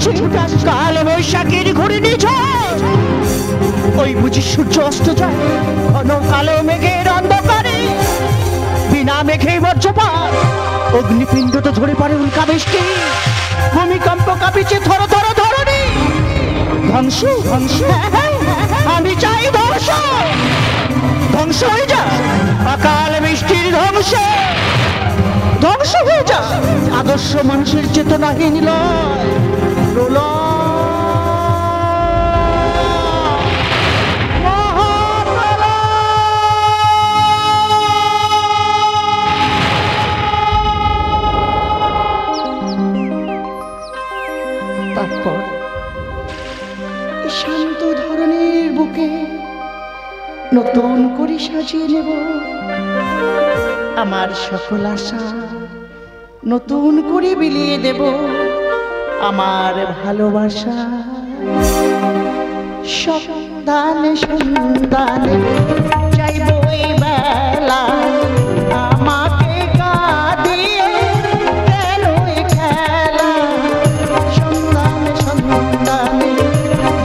আসছে কাল বৈশাখীর ঘূর্ণি ঝড়। ওই বুঝি সূর্য অস্ত যায় ঘন কালো মেঘের অন্ধকারে, বিনা মেঘেই বজ্রপাত, অগ্নিপিণ্ড তো ঝরে পড়ে উল্কা বৃষ্টি, ভূমিকম্প কাঁপিছে থর থর ধরণি। ধ্বংস ধ্বংস, আমি চাই ধ্বংস, ধ্বংস হয়ে যা অকাল বৃষ্টির ধ্বংস, ধ্বংস হয়ে যা আদর্শ মানুষের চেতনাহীন লয় প্রলয়। তারপর শান্ত ধরনের বুকে নতুন করে সাজিয়ে নেব আমার সকল আশা, নতুন করে বিলিয়ে দেব আমার ভালোবাসা। সন্ধানে সন্ধানে যাইব এই বেলা, আমাকে কাঁদিয়ে কেন এ খেলা। সন্ধানে সন্ধানে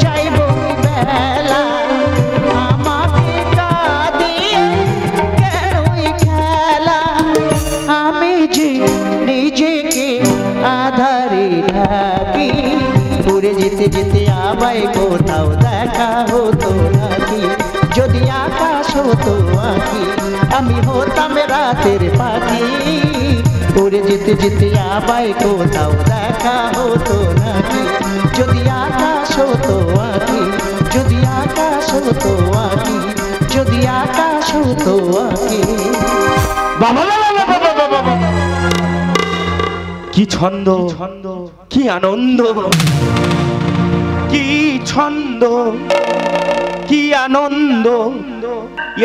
যাইব এই বেলা, আমাকে কাঁদিয়ে কেন এ খেলা। আমি যে নিজেকে আধারে ঢাকি, উড়ে যেতে যেতে আমায় কোথাও দেখা হতো নাকি। যদি আকাশ হতো আঁকি, আমি হতাম রাতের পাখি, উড়ে যেতে যেতে আমায় কোথাও দেখা হতো নাকি। যদি আকাশ হতো আঁকি, যদি আকাশ হতো আঁকি, যদি আকাশ হতো আঁকি। বাবা কি ছন্দ, কি আনন্দ, কি ছন্দ, কি আনন্দ,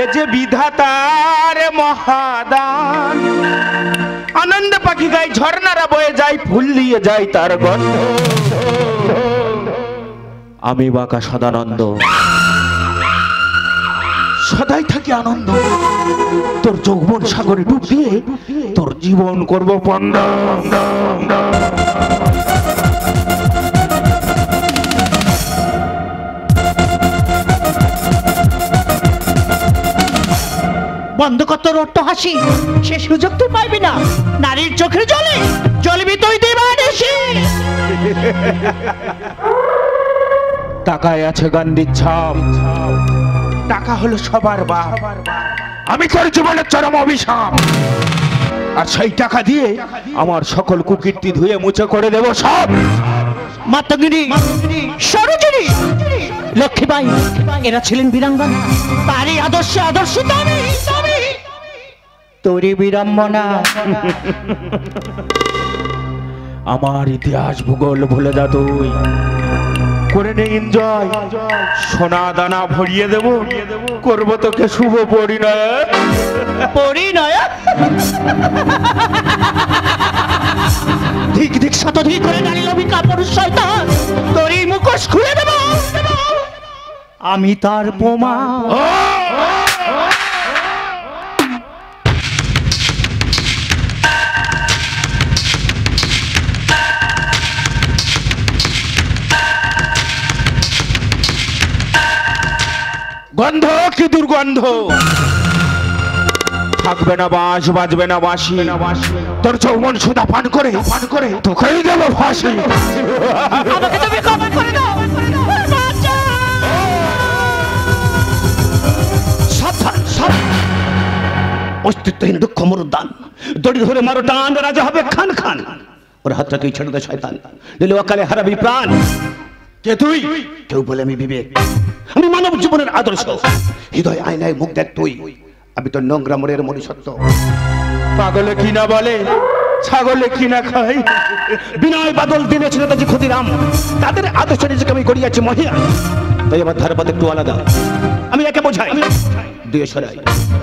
এ যে বিধাতার মহাদান। আনন্দ পাখি গায়, ঝর্ণারা বয়ে যায়, ফুল দিয়ে যায় তার গন্ধ। আমি বাঁকা সদানন্দ, সদাই থাকি আনন্দ। তোর যৌবন সাগরে ডুব দিয়ে তোর জীবন করব পন্ড। বন্ধ কর তোর রট্ট হাসি, সে সুযোগ তুই পাইবি না। নারীর চোখের জলে জ্বলবি তুই দিবানিশি। টাকায় আছে গান্ধীর ছাপ, টাকা হলো সবার বাপ। আমি তোর জীবনের চরম অভিশাপ, আর সেই টাকা দিয়ে আমার সকল কুকীর্তি ধুয়ে মুছে করে দেব সব। মাতঙ্গিনী, সরোজিনী, লক্ষ্মীবাই এরা ছিলেন বীরাঙ্গনা, তারই আদর্শে আদর্শিত আমি। তোরই বিড়ম্বনা। আমার ইতিহাস ভূগোল ভুলে যা তুই, করে নে এনজয়। সোনা দানা ভরিয়ে দেব, করবো তোকে শুভ পরিণয়। পরিণয় ধিক ধিক শতধিক করে দাঁড়িল বিকা পুরুষ শয়তান, তোরই মুখোশ খুলে দেব আমি তার বোমা। গন্ধ কি দুর্গন্ধ, থাকবে না বাঁশ, বাজবে না বাঁশি। তোর যৌবন সুধা পান করে তোকেই দেবো ফাঁসি। আমাকে তুমি ক্ষমা করে দাও। সাবধান, অস্তিত্বহীন দুঃখ মরুদ্যান, দড়ি ধরে মারো টান, রাজা হবে খান খান। ওর হাতটাকেই ছেড়ে দে শয়তান, দিলে অকালে হারাবি প্রাণ। কে তুই? কেউ বলে আমি বিবেক, আমি মানব জীবনের আদর্শ। হৃদয় আয়নায় মুখ দেখ তুই, আমি তো নোংরা মনের মনুষ্যত্ব। পাগলে কি না বলে, ছাগলে কি না খায়। বিনয় বাদল দিনেশ নেতাজি ক্ষুদিরাম, তাদের আদর্শ নিজেকে আমি গড়িয়েছি মহিয়া। তাই আমার ধারপাত একটু আলাদা, আমি একে বোঝাই দুয়ে সরাই।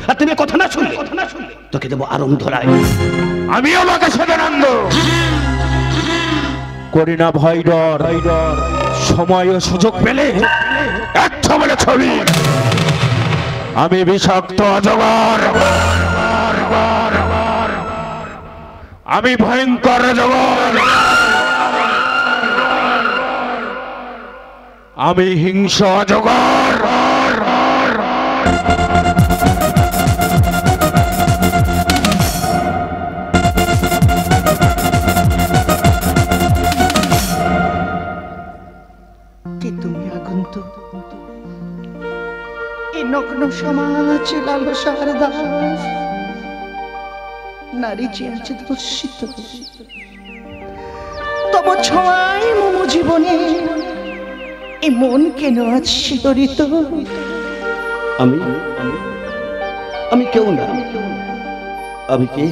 আর তুমি কথা না শুনলে তোকে দেবো আরম ধরাই। আমিও বাঁকা সদানন্দ, করি না ভয় ডর। সময় ও সুযোগ পেলে এক ছবলে ছবি। আমি বিষাক্ত অজগর, আমি ভয়ঙ্কর অজগর। আমি হিংস অজগর। কে তুমি আগন্তুক? এই নগ্ন সমাজ লালসার দাস, নারী যে আছে ধর্ষিত, তব ছোঁয়ায় মম জীবনে এই মন কেন আজ শিহরিত? আমি আমি কেউ না। আমি কে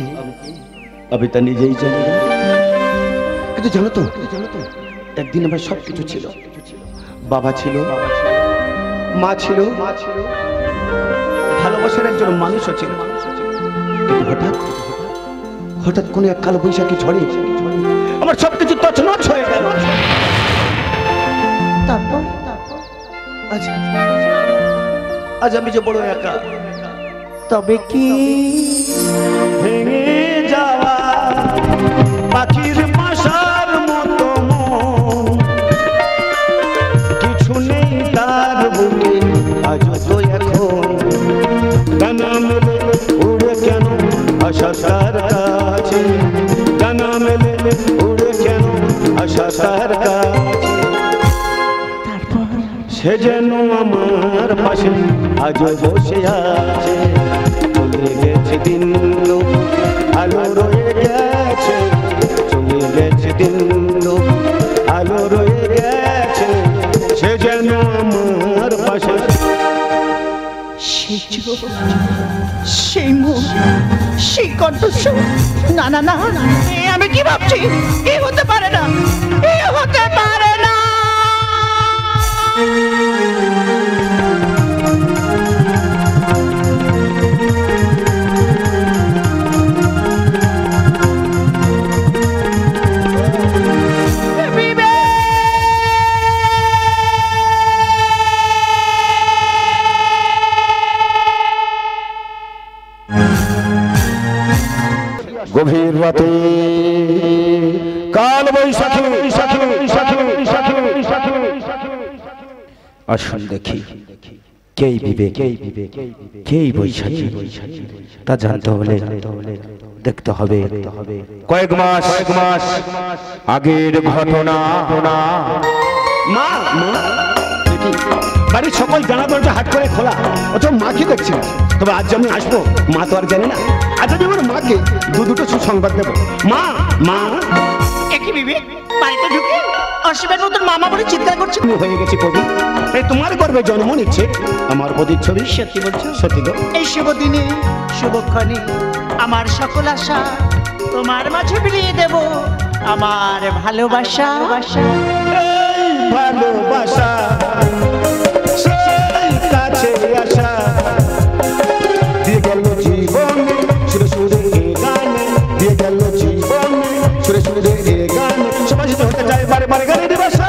আমি তা নিজেই জানি না। কিন্তু জানো তো, একদিন আমার সবকিছু ছিল। বাবা ছিল, মা ছিল, ভালোবাসার একজন মানুষও ছিল। কিন্তু হঠাৎ হঠাৎ কোন এক কালো বৈশাখী ঝড়ে আমার সবকিছু তছনছ হয়ে গেল। তারপর আজ আমি যে বড় একা। তবে কি ভেঙে যাওয়া পাখির বাসার মতো মন, কিছু নেই তার বুকে আজ তো এখন। ডানা মেলে উড়ে কেন আশা তার কাছে, ডানা মেলে উড়ে কেন আশা তার কাছে। সে যেন আমার পাশে আজ বসে আছে। চলে গেছে দিন, আলো রয়ে গেছে। চলে গেছে দিন, আলো রয়ে গেছে। সে যেন আমার পাশে। সেই চোখ, সেই মুখ, সেই কণ্ঠস্বর, না না না, এ আমি কি ভাবছি? এ হতে পারে না, এ হতে পারে না। গভীর রাতে কাল বৈশাখী। আসুন দেখি কেই বিবেক, কেই বৈশাখী। তা জানতে হলে দেখতে হবে কয়েক মাস আগের ঘটনা। মা, বাড়ির সকল জানা দরজা হাট করে খোলা, অত মাকে দেখছি না। তবে আজ আমি আসবো, মা তো আর জানে না। আজ আমি আমার মাকে দুটো সুসংবাদ দেবো। মা, একই বিবেক বাড়িতে ঢুকে অসীমের নতুন মামা বলে চিৎকার করছে। আমি হয়ে গেছি কবি, এই তোমার গর্বে জন্ম নিচ্ছে আমার প্রতিচ্ছবি। সত্যি বলছো? সত্যি তো। এই শুভ দিনে শুভক্ষণে আমার সকল আশা তোমার মাঝে বিলিয়ে দেব আমার ভালোবাসা। এই ভালোবাসা সেই কাছে আসা দিয়ে গেল জীবনে সুরে সুরে এ গানে, দিয়ে গেল জীবনে সুরে সুরে এ গানে। সমাজ হতে যায় বারে বারে গানের ভাষা।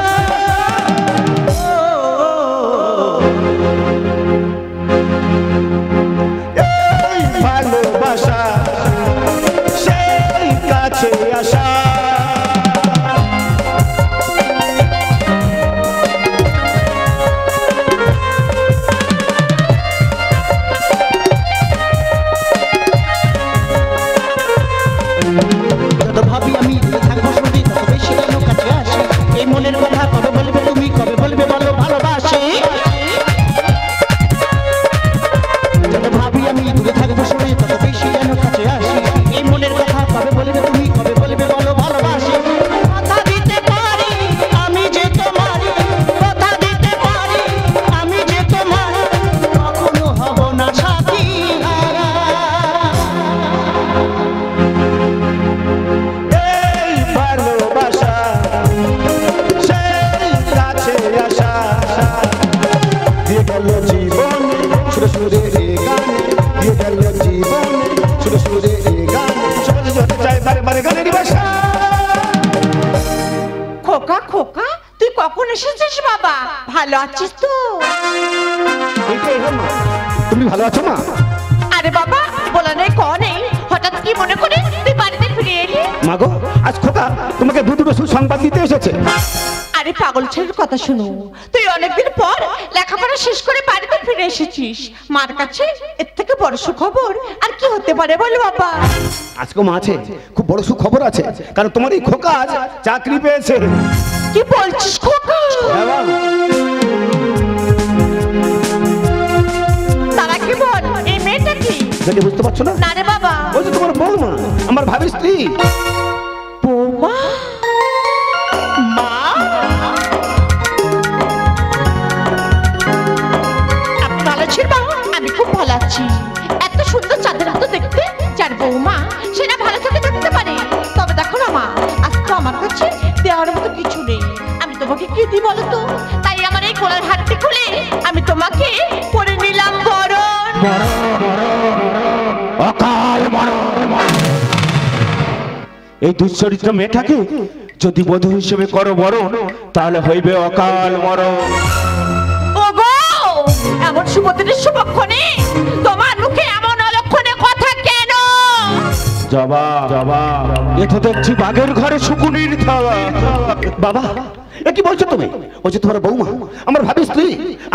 এই ভালোবাসা সেই কাছে আসা। ভাবি আমি থাকবো শুধু, তত বেশি কেন কাছে আসি? এই মনের কথা কবে বলবে তুমি, কবে বলবে বলো ভালোবাসি? যত ভাবি আমি দূরে থাকবো শুধু, তত বেশি কেন কাছে আসি? এই মনের কথা কবে বলবে তুমি, কবে বলবে বলো ভালোবাসি? কথা দিতে পারি আমি যে তোমার, কথা দিতে পারি আমি যে তোমার, কখনো হব না সাথী হারা। ভালোবাসা সেই কাছে আসা দিয়ে গেল জীবনে সুরে সুরে এ গানে, দিয়ে গেল জীবনে সুরে সুরে এ গানে। সমাজ হতে যায় বারে বারে গানের ভাষা। খোকা খোকা, তুই কখন এসেছিস বাবা? ভালো আছিস তো? তুমি ভালো আছো মা? আরে বাবা, বলা নেই ক নেই, হঠাৎ কি মনে করে তুই বাড়িতে ফিরে এলি? মাগো, আজ খোকা তোমাকে দুটো সুসংবাদ দিতে এসেছে। আরে আরে পাগল ছেলের কথা শুনো, তুই অনেকদিন পর লেখাপড়া শেষ করে বাড়িতে ফিরে এসেছিস। মার কাছে এর থেকে বড় সুখবর আর কি হতে পারে বলো বাবা? আজকে মা আছে, খুব বড় সুখবর আছে, কারণ তোমার এই খোকা আজ চাকরি পেয়েছে। কি বলছিস খোকা? হ্যাঁ বাবা। তারা কি বল, এই মেয়েটা কি? দেখে বুঝতে পারছো না? না রে বাবা। ওই যে তোমার বৌমা, আমার ভাবি স্ত্রী। বৌমা? মা? আপনি ভালো আছেন মা? আমি খুব ভালো আছি। এত সুন্দর চাঁদের মতো দেখতে যার বৌমা, সেটা ভালো থেকে থাকতে পারে? তবে দেখো না মা, আজ তো আমার কাছে দেওয়ার মতো কিছু নেই। আমি তোমাকে কি দিই বলো তো? তাই আমার এই গলার হাতটি খুলে আমি তোমাকে পরে নিলাম বরণ। অকাল মরণ। এই দুশ্চরিত্র মেয়েটাকে যদি বধূ হিসেবে করো বরণ, তাহলে হইবে অকাল মরণ। ওগো, এমন সুমতির শুভক্ষণে তোমার মুখে এমন অলক্ষণে কথা কেন? জবাব জবাব, এ তো দেখছি বাঘের ঘরে শুকুনির খাওয়া। বাবা, এ কি বলছো তুমি? ওই যে তোমার বৌমা, আমার ভাবি স্ত্রী,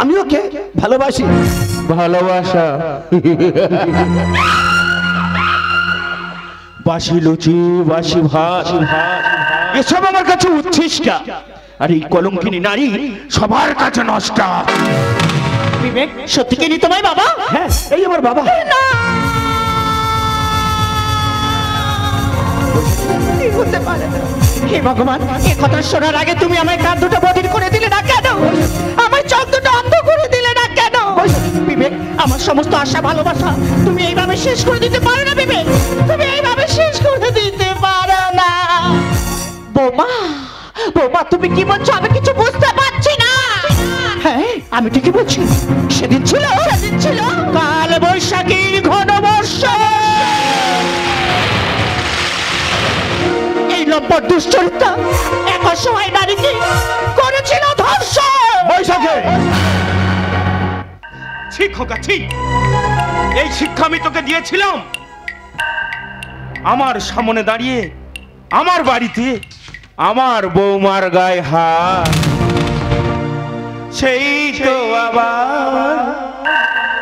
আমি ওকে ভালোবাসি। ভালোবাসা? বাসি লুচি, বাসি ভাত, এসব আমার কাছে উচ্ছিষ্ট। আর এই কলঙ্কিনী নারী সবার কাছে নষ্ট। বিবেক, সত্যি কি নি তোমায় বাবা? হ্যাঁ, এই আমার বাবা। কি হতে পারে না? হে ভগবান, এ কথা শোনার আগে তুমি আমায় কান দুটো বধির করে দিলে না কেন? আমার চোখ দুটো অন্ধ করে দিলে না কেন? বিবেক, আমার সমস্ত আশা ভালোবাসা তুমি এইভাবে শেষ করে দিতে পারো না বিবেক। তুমি এইভাবে শেষ করে দিতে পারো না। বৌমা, বৌমা তুমি কি বলছো? আমি কিছু বুঝতে পারছি না। হ্যাঁ, আমি ঠিকই বলছি। সেদিন ছিল কাল বৈশাখীর ঘন বর্ষা। এই লম্পট দুশ্চরিত্রা এক অসহায় নারীকে করেছিল ধর্ষণ। বৈশাখে ঠিক খোকা, ঠিক। এই শিক্ষা আমি তোকে দিয়েছিলাম। আমার সামনে দাঁড়িয়ে আমার বাড়িতে আমার বৌমার গায়ে হাত, সেই তো আবার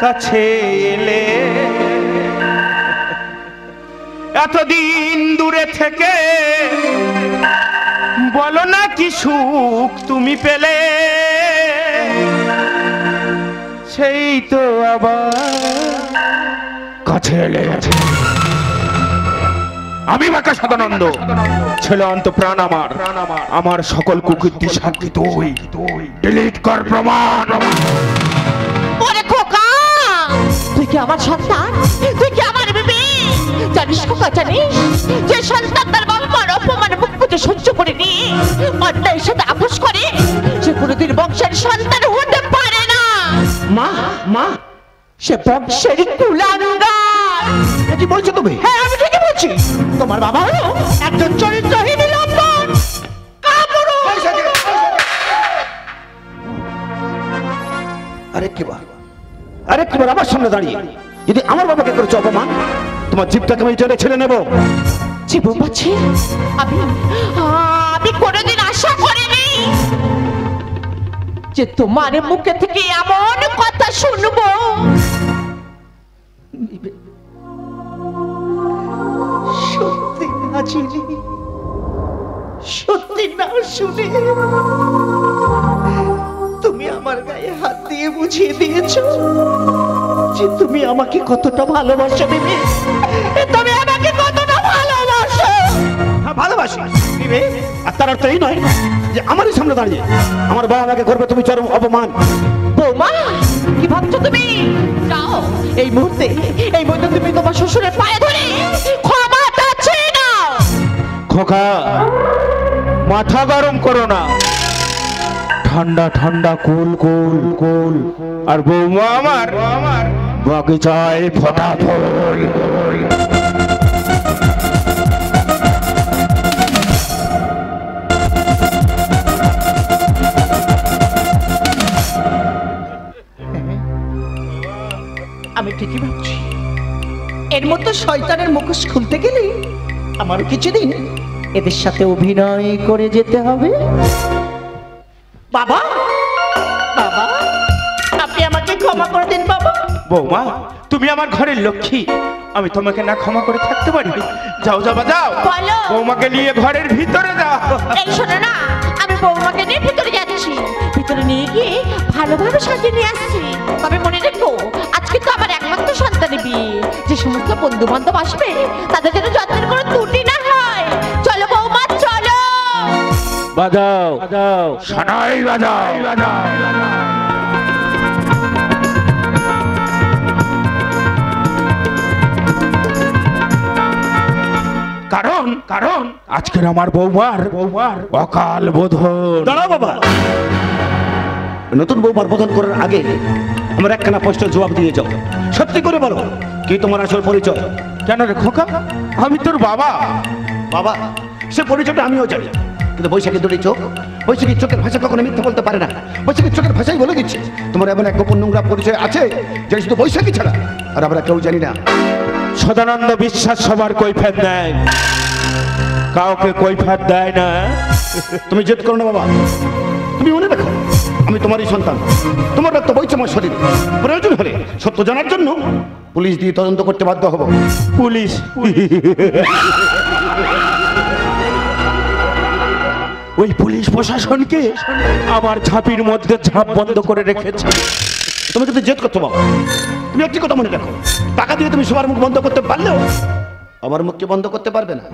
কাছে এলে। এতদিন দূরে থেকে বলো না কি সুখ তুমি পেলে, সেই তো আবার কাছে এলে। আমি বাঁকা সদানন্দ, ছেলে অন্ত প্রাণ আমার, আমার সকল কুকীর্তি সাক্ষী তুই। ডিলিট কর প্রমাণ। ওরে খোকা, তুই কি আমার সন্তান? তুই কি আমার বিবি? জানিস খোকা, জানিস যে সন্তান তার বাবা মার অপমানে মুখ বুজে সহ্য করে নি, অন্যায়ের সাথে আপোষ করে, সে কোনোদিন বংশের সন্তান হতে পারে না। মা, মা, সে বংশের কুলাঙ্গার। এ কি বলছো তুমি? হ্যাঁ আমি ঠিকই বলছি। তোমার বাবা হলো একজন চরিত্রহীন লম্পট কাপুরুষ। আরেকবার আমার সামনে দাঁড়িয়ে যদি আমার বাবাকে করেছো অপমান, তোমার জীবটাকে আমি টেনে ছেড়ে নেবো। জীবন পাচ্ছি আমি কোনোদিন আশা করিনি যে তোমার মুখে থেকে এমন কথা শুনবো। সত্যি না চিনি, সত্যি না শুনে তুমি আমার গায়ে হাত দিয়ে বুঝিয়ে দিয়েছো যে তুমি আমাকে কতটা ভালোবাসো বিবে। তুমি আমাকে কতটা ভালোবাসো। হ্যাঁ, ভালোবাসি বিবে। আর তার অর্থ এই নয় যে আমারই সামনে দাঁড়িয়ে আমার বাবা মাকে করবে তুমি চরম অপমান। বৌমা, কি ভাবছো তুমি? যাও এই মুহূর্তে তুমি তোমার শ্বশুরের পায়ে ধরে ক্ষমা চাচ্ছি না। খোকা, মাথা গরম করো না, ঠান্ডা ঠান্ডা কুল কুল কুল। আর বৌমা আমার বাগিচায় ফোটা ফুল। আমি ঠিকই ভাবছি এর মতো শয়তানের মুখোশ খুলতে গেলে আমার কিছুদিন এদের সাথে অভিনয় করে যেতে হবে। বাবা বাবা আপনি আমাকে ক্ষমা করে দিন বাবা। বৌমা তুমি আমার ঘরের লক্ষ্মী, আমি তোমাকে না ক্ষমা করে থাকতে পারি? যাও যাবা যাও, বলো। বৌমাকে নিয়ে ঘরের ভিতরে যাও। এই শোনো না, আমি বৌমাকে নিয়ে ভিতরে যাচ্ছি, ভিতরে নিয়ে গিয়ে ভালোভাবে সাজিয়ে নিয়ে আসছি। তবে মনে রেখো আজকে তো আমার একমাত্র সন্তানের বিয়ে, যে সমস্ত বন্ধু বান্ধব আসবে তাদের যেন যত্নের কোনো ত্রুটি না হয়। চলো বৌমা চলো। বাজাও বাজাও সানাই বাজাও বাজাও। কারণ কারণ আজকের আমার বৌমার অকাল বোধন। দাঁড়াও বাবা, নতুন বৌমার বোধন করার আগে আমার একখানা প্রশ্নের জবাব দিয়ে যাও। সত্যি করে বলো, কি তোমার আসল পরিচয়? কেন রে খোকা, আমি তোর বাবা। বাবা, সে পরিচয়টা আমিও জানি, কিন্তু বৈশাখী দুটি চোখ, বৈশাখীর চোখের ভাষা কখনো মিথ্যা বলতে পারে না। বৈশাখীর চোখের ভাষাই বলে দিচ্ছে তোমার এমন এক গোপন নোংরা পরিচয় আছে যে শুধু বৈশাখী ছাড়া আর আমরা কেউ জানি না। সদানন্দ বিশ্বাস সবার কৈফিয়ত দেয়, কাউকে কৈফিয়ত দেয় না। তুমি জেদ করো না বাবা, তুমি মনে রাখো আমি তোমারই সন্তান, তোমার রক্ত বইছে আমার শরীরে। প্রয়োজন হলে সত্য জানার জন্য পুলিশ দিয়ে তদন্ত করতে বাধ্য হব। পুলিশ? ওই পুলিশ প্রশাসনকে আমার ঝাঁপির মধ্যে ঝাঁপ বন্ধ করে রেখেছে। তুমি কিন্তু জেদ করছো বাবা, তুমি একটি কথা মনে রাখো, টাকা দিয়ে তুমি সবার মুখ বন্ধ করতে পারলেও আমার মুখকে বন্ধ করতে পারবে না।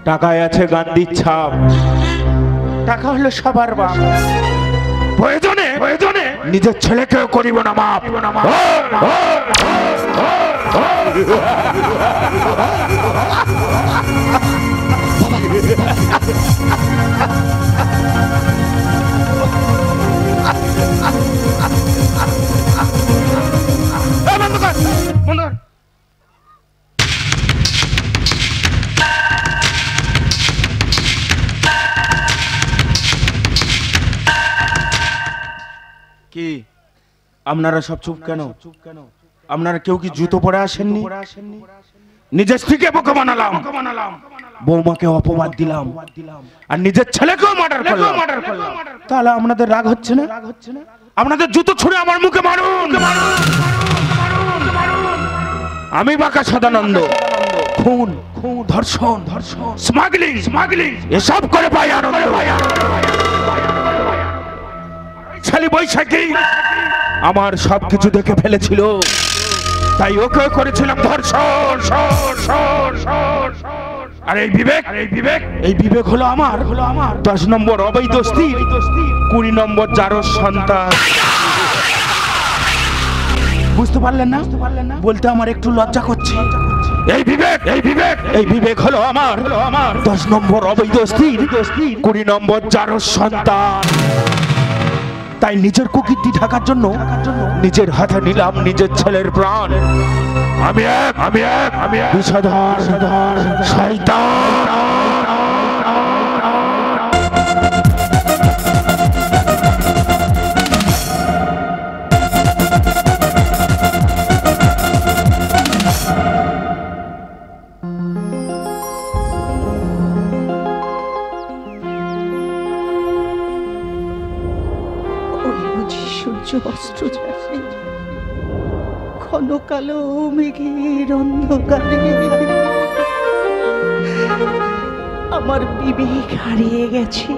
টাকায় আছে গান্ধীর ছাপ, টাকা হলো সবার বাপ। প্রয়োজনে প্রয়োজনে নিজের ছেলেকেও করিব না মাপ। কি আপনারা সব চুপ কেন? আপনারা কেউ কি জুতো পরে আসেননি? নিজের স্ত্রীকে বোকা বানালাম, বৌমাকে অপবাদ দিলাম, আর নিজের ছেলেকেও মার্ডার করলাম। তাহলে আপনাদের রাগ হচ্ছে না? আপনাদের জুতো ছুঁড়ে আমার মুখে মারুন। আমি বাঁকা সদানন্দ খুন, ধর্ষণ, স্মাগলিং এসব করে পাই আনন্দ। ছেলে বৈশাখী আমার সবকিছু দেখে ফেলেছিল, তাই ওকে করেছিলাম ধর্ষণ। আর এই বিবেক হলো আমার 10 নম্বর অবৈধ স্ত্রী, 20 নম্বর জারজ সন্তান। বুঝতে পারলেন না? বলতে আমার একটু লজ্জা করছে। এই বিবেক হলো আমার 10 নম্বর অবৈধ স্ত্রী, 20 নম্বর জারজ সন্তান। তাই নিজের কুকীর্তি ঢাকার জন্য নিজের হাতে নিলাম নিজের ছেলের প্রাণ। আমি এক বিষধর শয়তান। সূর্য অস্ত্র যায়, ঘন কালো মেঘের অন্ধকারে আমার বিবেক হারিয়ে গেছে।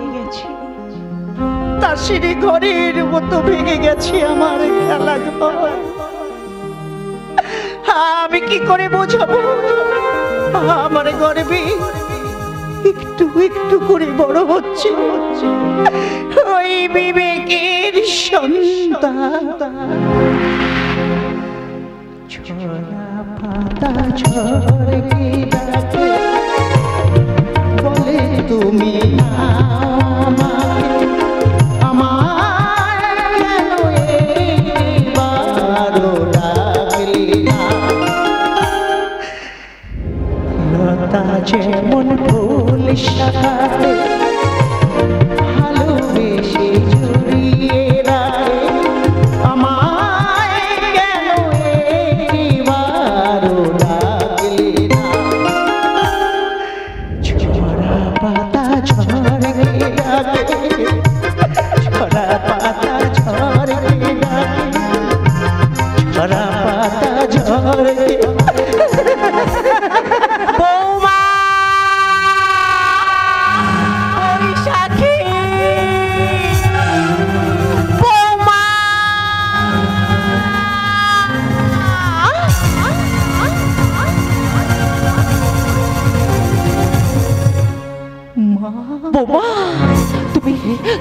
তাসের ঘরের মতো ভেঙে গেছে আমার খেলা ঘর। আমি কি করে বোঝাবো আমার গর্বে একটু একটু করে বড় হচ্ছে ওই বিবেকের সন্তান। ছড়া পাতা ঝড়ে ডাকে বলে তুমি আমার কেন একবারও ডাকলে না। লতা যেমন ফুল শাখাতে ভালোবেসে জড়িয়ে রাখে, আমায় কেন একবারও ডাকলে না। ছড়া পাতা ঝড়ে ডাকে, ছড়া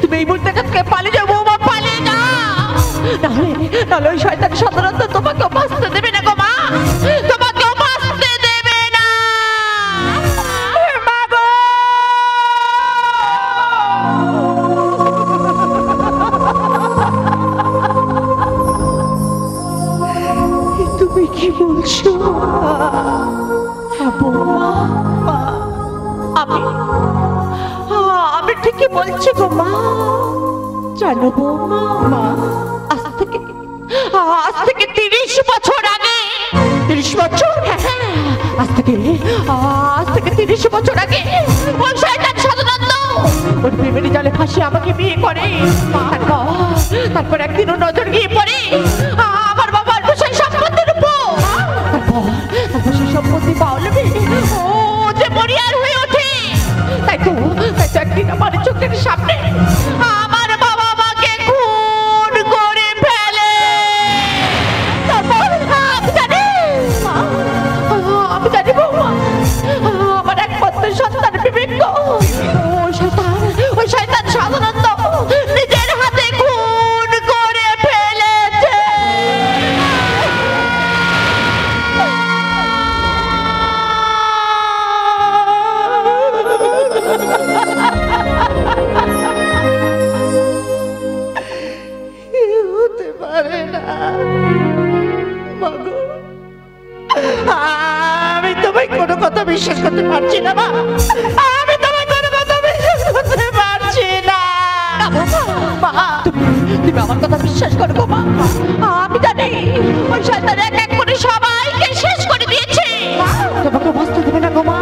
তুমি এই মুহূর্তে এখান থেকে পালিয়ে যাও বৌমা, পালিয়ে যাও। নাহলে ওই শয়তান সাধারণত তোমাকেও বাঁচতে দেবে না গো মা, তোমাকেও বাঁচতে দেবে না। মা গো! তুমি কি বলছো বৌমা? আমি ঠিকই বলছি গো মা। জানো বৌমা, আজ থেকে 30 বছর আগে, 30 বছর, আজ থেকে 30 বছর আগে ওই শয়তান সাধারণত ওর প্রেমের জালে ফাঁসি আমাকে বিয়ে করে। তারপর একদিন ও নজর গিয়ে পড়ে আমার বাবার সেই সম্পত্তির উপর। তারপর সেই সম্পত্তি পাওয়া ও যে মরিয়ার হয়ে ওঠে। তাই তো একদিন আমার চোখের সামনে আমার বাবা মাকে খুন করে ফেলে। তারপর আমি জানি বৌমা, আমার একমাত্র সন্তান বিবেক ওই শয়তান সাধারণত নিজের হাতে খুন করে ফেলেছে। হতে পারে না মাগো, আমি তোমায় কোনো কথা বিশ্বাস করতে পারছি না মা, আমি তোমায় কোনো কথা বিশ্বাস করতে পারছি না। তুমি আমার কথা বিশ্বাস করো গো মা, আমি জানি ওই শয়তান এক এক করে সবাইকে শেষ করে দিয়েছে। তোমাকে বাঁচতে দেবে না গো মা,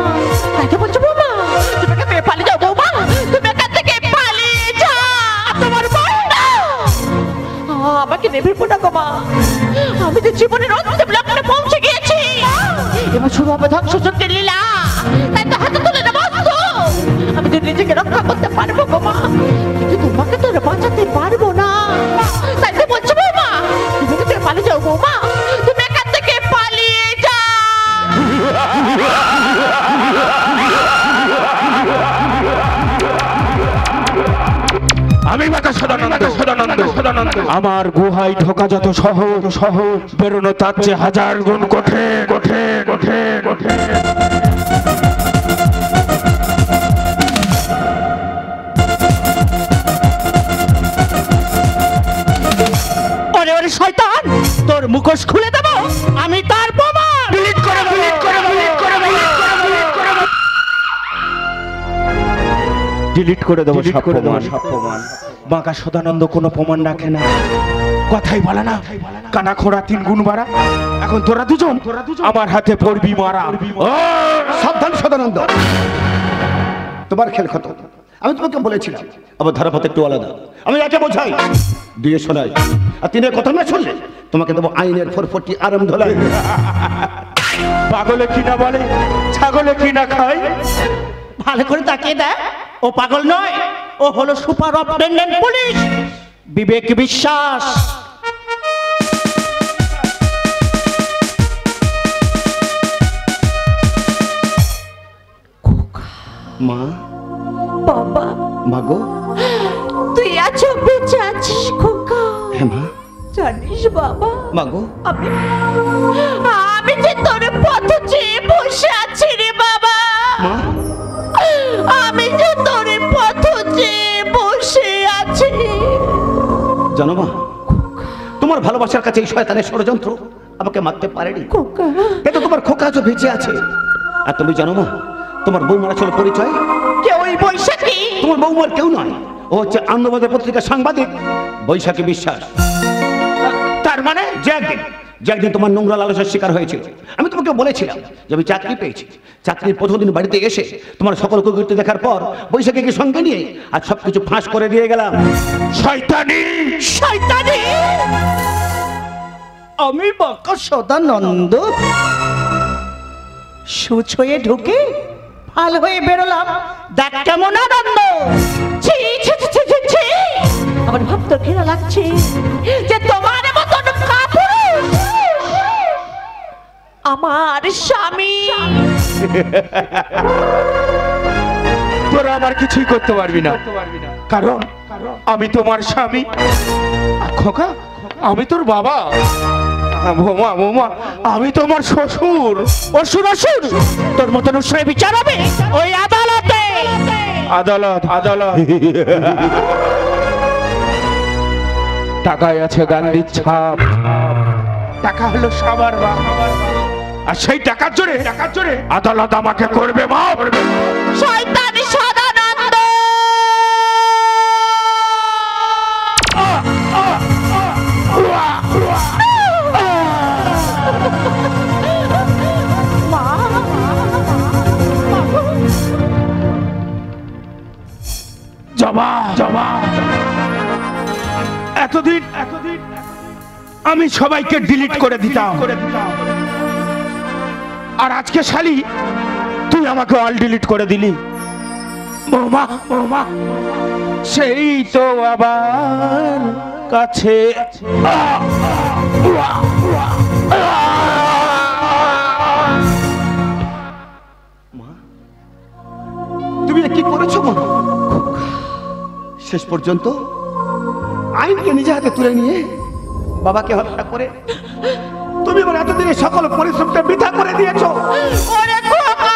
তাই তো বলছো বৌমা, তুমি এখান থেকে পালিয়ে যাও বৌমা, তুমি এখান থেকে পালিয়ে যাও। তোমার বোনটা আমাকে নেবে না গো মা, আমি তো জীবনের অন্তিম লগ্নে পৌঁছে গিয়েছি। এবার শুরু হবে ধ্বংসযজ্ঞের লীলা, তাই তো হাতে তুলে নেবো। আমি তো নিজেকে রক্ষা করতে পারবো গো মা, কিন্তু তোমাকে তো বাঁচাতে পারবো না। তাই তো বলছো বৌমা, তুমি এখান থেকে পালিয়ে যাও বৌমা, তুমি এখান থেকে পালিয়ে যাও। আমি মাতা সদানন্দ, আমার গুহায় ঢোকা যত সহজ, বেরোনো তার চেয়ে 1000 গুণ কঠিন। ওরে শয়তান, তোর মুখোশ খুলে দেবো আমি, তার প্রমাণ ডিলিট করে দেবো সব প্রমাণ। বাঁকা সদানন্দ কোনো প্রমাণ রাখে না, কথাই বলে না, কানা খোড়া 3 গুণ বাড়া। এখন তোরা দুজন আমার হাতে পড়বি মারা। সাবধান সদানন্দ, তোমার খেল খত। আমি তোমাকে বলেছিলাম আবার ধারাপথ একটু আলাদা। আমি একে বোঝাই, দিয়ে শোনাই, আর তিনি কথা না শুনলে তোমাকে দেবো আইনের 440 আরাম ধলাই। পাগলে কি না বলে, ছাগলে কি না খায়। ভালো করে তাকিয়ে দেখ, ও পাগল নয়, ও হলো সুপারিনটেনডেন্ট পুলিশ বিবেক বিশ্বাস। মা, বাবা, মাগো, তুই আছো, বেঁচে আছিস খোকা? হ্যাঁ মা। জানিস বাবা, মাগো, আমি যে তোর পথ চেয়ে বসে আছি রে বাবা। আমি যে তোর পথ চেয়ে বসে আছি। জানো মা, তোমার ভালোবাসার কাছে এই শয়তানের ষড়যন্ত্র আমাকে মারতে পারেনি। খোকা, কিন্তু তোমার খোকা আজও বেঁচে আছে। আর তুমি জানো মা, তোমার বৌমার আসলে পরিচয়? কেউ ওই বৈশাখী? তোমার বৌমার কেউ নয়, ও হচ্ছে আনন্দবাজার পত্রিকার সাংবাদিক বৈশাখী বিশ্বাস। তার মানে যে একদিন তোমার নোংরা লালসার শিকার হয়েছিল। আমি তোমাকে বলেছিলাম যে আমি চাকরি পেয়েছি, চাকরির প্রথম দিন বাড়িতে এসে তোমার সকল কুকীর্তি দেখার পর বৈশাখীকে সঙ্গে নিয়ে আর সবকিছু ফাঁস করে দিয়ে গেলাম। শয়তানি! আমি বাঁকা সদানন্দ সুচ হয়ে ঢুকে ফাল হয়ে বেরোলাম। দেখ কেমন আনন্দ! ছি ছি ছি ছি ছি, আমার ভাবতে ঘৃণা লাগছে যে তোমার মতন কাপুরুষ আমার স্বামী। তোরা আমার কিছুই করতে পারবি না, কারণ আমি তোমার স্বামী। আর খোকা, আমি তোর বাবা। বৌমা বৌমা, আমি তোমার শ্বশুর। অসুর অসুর, তোর মতন অসুরের বিচার হবে ওই আদালতে। আদালত আদালত। টাকায় আছে গান্ধীর ছাপ। টাকা হলো সবার বাপ। আর সেই টাকার জোরে আদালত আমাকে করবে মাপ। শয়তানি সদানন্দ। মা, জবা জবা, এতদিন আমি সবাইকে ডিলিট করে দিতাম, আর আজকে শালি তুই আমাকে অল ডিলিট করে দিলি। বৌমা বৌমা, সেই তো আবার কাছে। তুমি কি করেছো মা? শেষ পর্যন্ত আইনকে নিজে হাতে তুলে নিয়ে বাবাকে হত্যা করে তুমি আমার এতদিনের সকল পরিশ্রমটা বৃথা করে দিয়েছো। ওরে খোকা!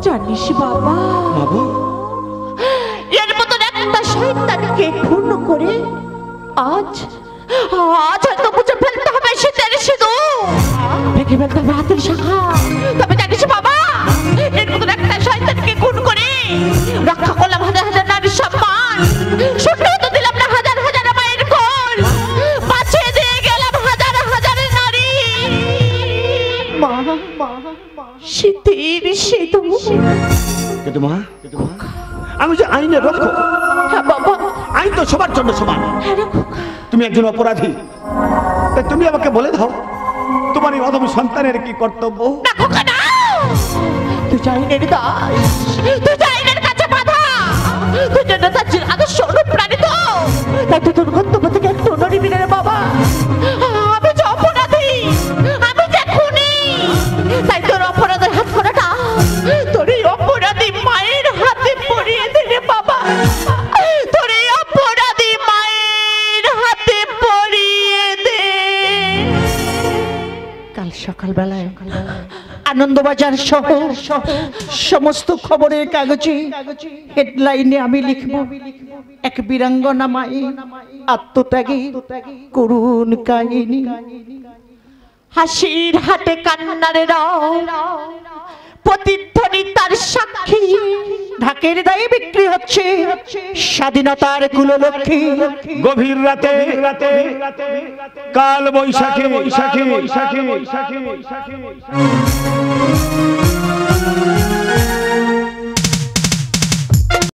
জানিস বাবা, এর মতন একটা শয়তানকে খুন করে আজ হয়তো বুঝে ফেলতে হবে শীতের সিঁদুর, ভেঙে ফেলতে হবে হাতের শাখা। তবে জানিস বাবা, এর মতন একটা শয়তানকে খুন করে রক্ষা করলাম হাজার হাজার নারীর সম্মান, শূন্য তো দিলাম না হাজার হাজার মায়ের কোল, বাঁচিয়ে দিয়ে গেলাম হাজার হাজার নারী। শীতের সিঁদুর। কিন্তু মা, আমি যে আইনের রক্ষক। হ্যাঁ বাবা, আইন তো সবার জন্য সমান। তুমি একজন অপরাধী, তাই তুমি আমাকে বলে দাও তোমার এই অধম সন্তানের কি কর্তব্য? না খোকা না, তুই আইনের দাস, তুই আইনের কাছে বাধা, তুই জন্য তার আদর্শ অনুপ্রাণিত, তাই তুই তোর গন্তব্য থেকে একটু নড়িবি না রে বাবা। আমি যে অপরাধী, আমি যে খুনি, তাই তোর অপরাধের হাত করাটা তোর এই অপরাধী মায়ের হাতে পড়িয়ে দে রে বাবা, তোর এই অপরাধী মায়ের হাতে পড়িয়ে দে। কাল সকালবেলায় আনন্দবাজার সহ সমস্ত খবরের কাগজে হেডলাইনে আমি লিখব, এক বীরাঙ্গনা মায়ে আত্মত্যাগী করুণ কাহিনী। হাসির হাটে কান্নারে প্রতিধ্বনি তার সাক্ষী, ঢাকের দায়ে বিক্রি হচ্ছে স্বাধীনতার কুললক্ষ্মী। গভীর রাতে কাল বৈশাখী বৈশাখী বৈশাখী বৈশাখী